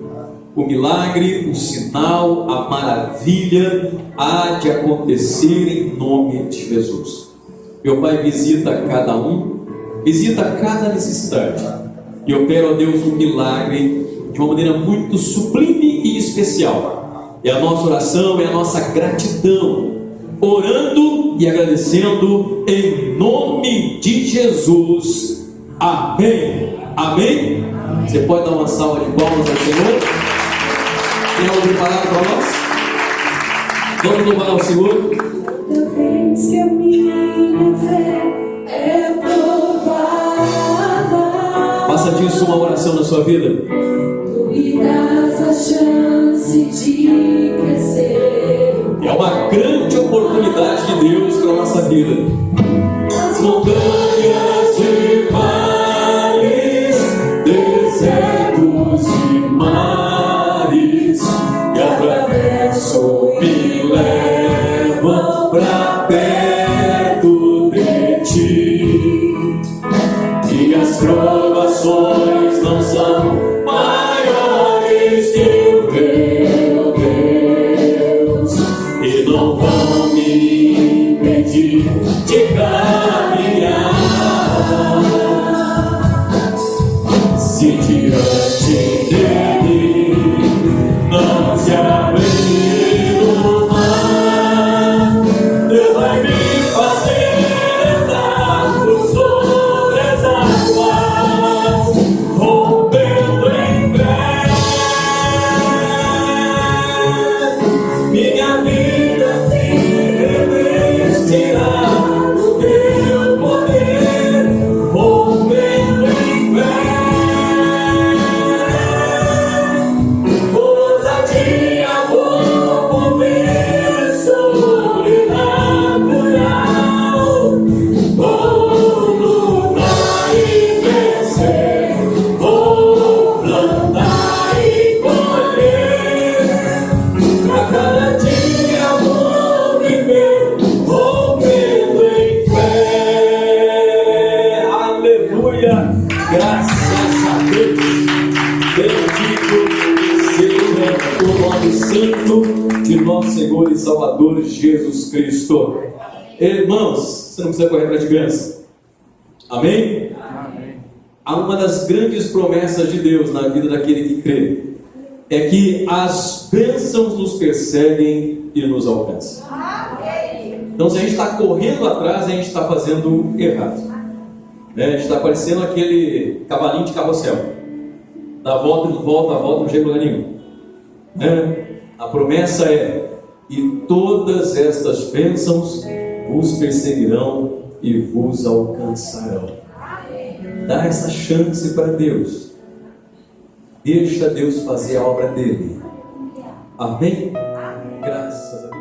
o milagre, o sinal, a maravilha há de acontecer em nome de Jesus. Meu Pai, visita cada um, visita cada necessidade, e opera, ó Deus, um milagre de uma maneira muito sublime e especial. É a nossa oração, é a nossa gratidão, orando e agradecendo em nome de Jesus. Amém. Amém. Você pode dar uma salva de palmas ao Senhor? Tem algo preparado para nós? Vamos louvar ao Senhor. Toda vez que a minha fé é provada, Faça disso uma oração na sua vida. Tu me dás a chance de crescer. É uma grande oportunidade de Deus para a nossa vida. As montanhas e vales, desertos e mares, que atravesso e levam para perto de Ti. E as provações não são maiores que o meu Deus, e não vão me impedir de caminhar. Se diante dele não se abrir o mar, Deus vai me fazer entrar por sobre as águas, rompendo em fé. Minha vida se revestirá do teu poder, rompendo em fé. Ousadia vou mover sobrenatural, vou lutar e vencer, vou plantar e colher. A cada dia vou viver, rompendo em fé. Aleluia! Graças a Deus. Bendito seja o nome santo de nosso Senhor e Salvador Jesus Cristo. Irmãos, você não precisa correr para de bênção. Amém? Há uma das grandes promessas de Deus na vida daquele que crê, é que as bênçãos nos perseguem e nos alcançam. Então, se a gente está correndo atrás, a gente está fazendo errado. A gente está parecendo aquele cavalinho de carrossel. Dá volta, não volta, não chega a lugar nenhum. A promessa é: e todas estas bênçãos vos perseguirão e vos alcançarão. Dá essa chance para Deus. Deixa Deus fazer a obra dele. Amém? Graças a Deus.